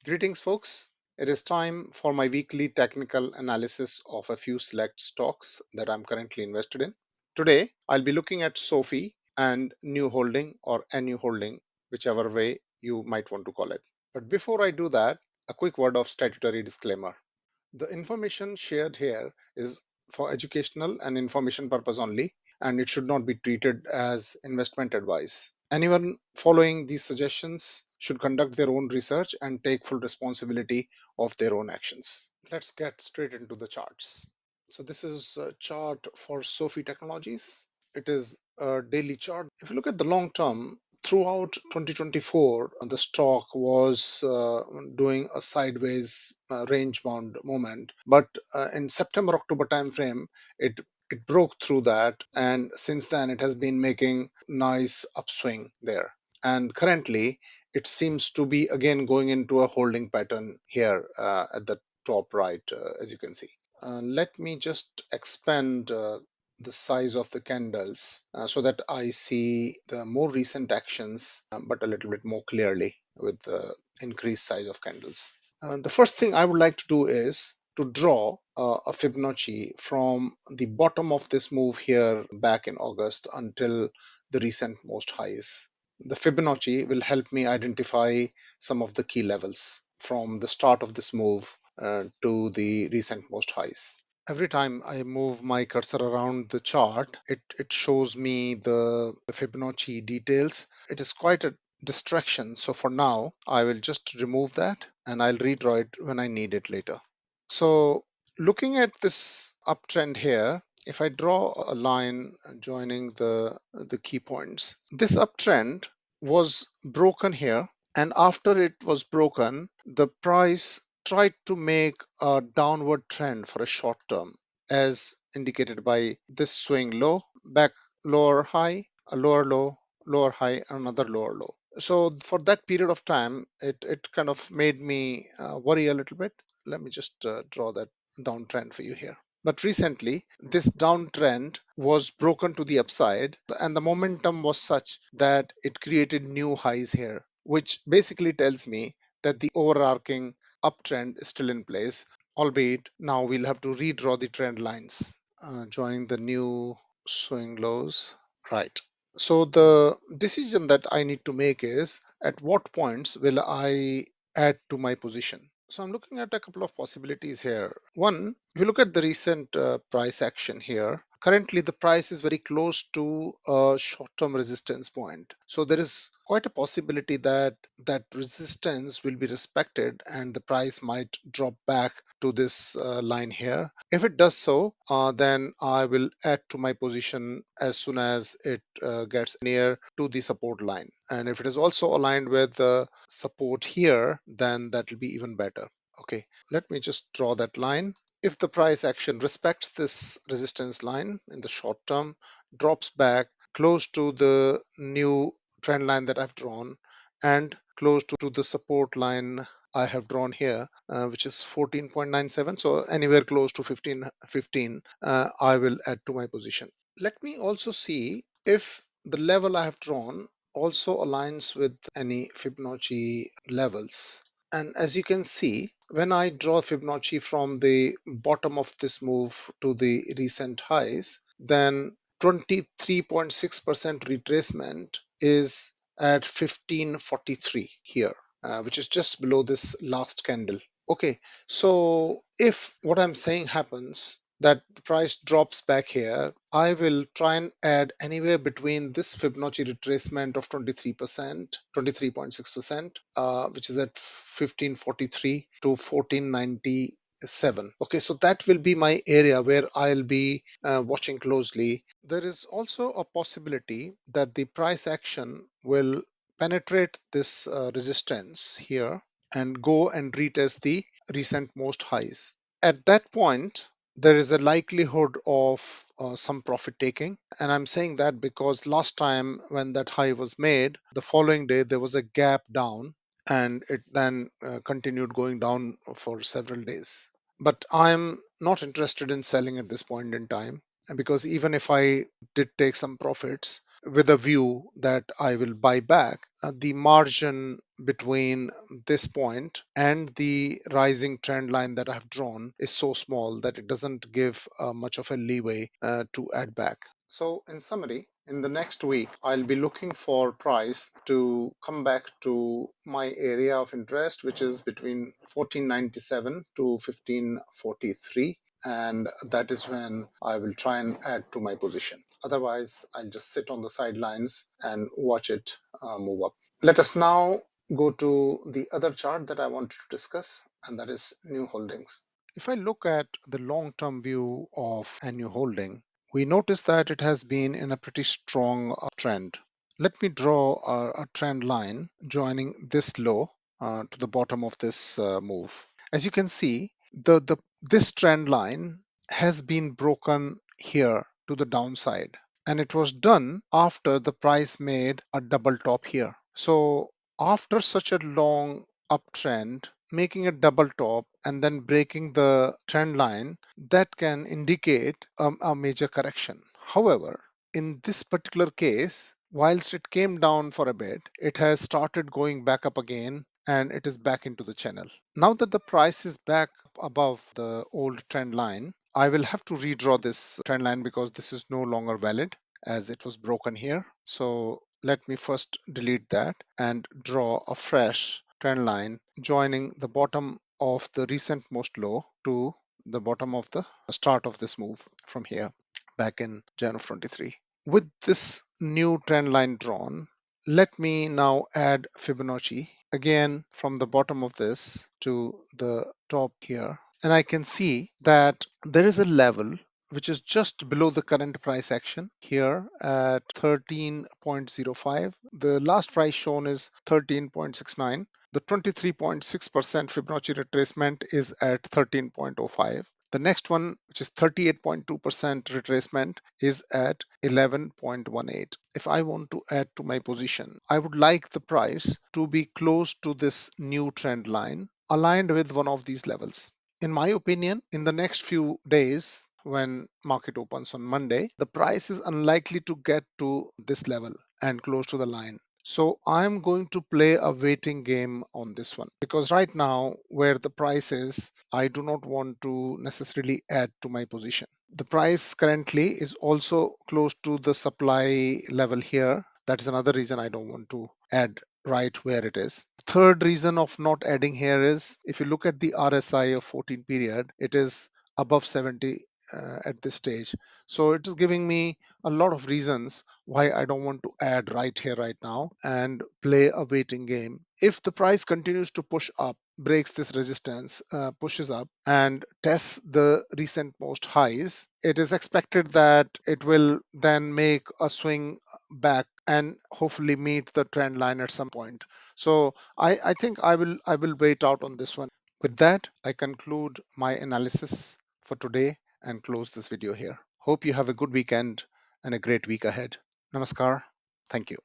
Greetings, folks. It is time for my weekly technical analysis of a few select stocks that I'm currently invested in. Today, I'll be looking at SoFi and new holding or a new holding, whichever way you might want to call it. But before I do that, a quick word of statutory disclaimer. The information shared here is for educational and information purpose only, and it should not be treated as investment advice. Anyone following these suggestions should conduct their own research and take full responsibility of their own actions. Let's get straight into the charts. So this is a chart for SoFi Technologies. It is a daily chart. If you look at the long term, throughout 2024, the stock was doing a sideways range bound movement, but in September October timeframe, it it broke through that, and since then it has been making nice upswing there. And currently, it seems to be again going into a holding pattern here at the top right, as you can see. Let me just expand the size of the candles so that I see the more recent actions, but a little bit more clearly with the increased size of candles. The first thing I would like to do is to draw a Fibonacci from the bottom of this move here back in August until the recent most highs. The Fibonacci will help me identify some of the key levels from the start of this move to the recent most highs. Every time I move my cursor around the chart, it shows me the Fibonacci details. It is quite a distraction. So for now, I will just remove that and I'll redraw it when I need it later. So looking at this uptrend here, if I draw a line joining the key points, this uptrend was broken here, and after it was broken, the price tried to make a downward trend for a short term, as indicated by this swing low, back lower high, a lower low, lower high, another lower low. So for that period of time, it kind of made me worry a little bit. Let me just draw that downtrend for you here. But recently, this downtrend was broken to the upside, and the momentum was such that it created new highs here, which basically tells me that the overarching uptrend is still in place, albeit now we'll have to redraw the trend lines, joining the new swing lows. Right. So the decision that I need to make is at what points will I add to my position. So I'm looking at a couple of possibilities here. One, if you look at the recent price action here, currently the price is very close to a short-term resistance point. So there is quite a possibility that that resistance will be respected and the price might drop back to this line here. If it does so, then I will add to my position as soon as it gets near to the support line. And if it is also aligned with the support here, then that will be even better. Okay, let me just draw that line. If the price action respects this resistance line in the short term, drops back close to the new trend line that I've drawn, and close to the support line I have drawn here, which is 14.97. So anywhere close to 15, I will add to my position. Let me also see if the level I have drawn also aligns with any Fibonacci levels. And as you can see, when I draw Fibonacci from the bottom of this move to the recent highs, then 23.6% retracement is at 1543 here, which is just below this last candle. Okay, so if what I'm saying happens, that the price drops back here, I will try and add anywhere between this Fibonacci retracement of 23%, 23.6%, which is at 1543 to 1497. Okay, so that will be my area where I'll be watching closely. There is also a possibility that the price action will penetrate this resistance here and go and retest the recent most highs. At that point, there is a likelihood of some profit taking. And I'm saying that because last time when that high was made, the following day there was a gap down and it then continued going down for several days. But I'm not interested in selling at this point in time. because even if I did take some profits with a view that I will buy back, the margin between this point and the rising trend line that I've drawn is so small that it doesn't give much of a leeway to add back. So, in summary, in the next week, I'll be looking for price to come back to my area of interest, which is between 1497 to 1543. And that is when I will try and add to my position. Otherwise, I'll just sit on the sidelines and watch it move up. Let us now go to the other chart that I wanted to discuss, and that is new holdings. If I look at the long-term view of a new holding, we notice that it has been in a pretty strong trend. Let me draw a trend line joining this low to the bottom of this move. As you can see, this trend line has been broken here to the downside, and it was done after the price made a double top here. So after such a long uptrend, making a double top and then breaking the trend line, that can indicate a major correction. However, in this particular case, whilst it came down for a bit, it has started going back up again and it is back into the channel. Now that the price is back above the old trend line, I will have to redraw this trend line because this is no longer valid as it was broken here. So let me first delete that and draw a fresh trend line joining the bottom of the recent most low to the bottom of the start of this move from here back in Jan of 23. With this new trend line drawn, let me now add Fibonacci again from the bottom of this to the top here. And I can see that there is a level which is just below the current price action here at 13.05. The last price shown is 13.69. The 23.6% Fibonacci retracement is at 13.05. The next one, which is 38.2% retracement, is at 11.18. If I want to add to my position, I would like the price to be close to this new trend line aligned with one of these levels. In my opinion, in the next few days, when market opens on Monday, the price is unlikely to get to this level and close to the line. So I'm going to play a waiting game on this one because right now, where the price is, I do not want to necessarily add to my position. The price currently is also close to the supply level here. That is another reason I don't want to add right where it is. Third reason of not adding here is if you look at the RSI of 14 period, it is above 70 at this stage. So it is giving me a lot of reasons why I don't want to add right here, right now, and play a waiting game. If the price continues to push up, breaks this resistance, pushes up, and tests the recent most highs, it is expected that it will then make a swing back and hopefully meet the trend line at some point. So I think I will wait out on this one. With that, I conclude my analysis for today and close this video here. Hope you have a good weekend and a great week ahead. Namaskar. Thank you.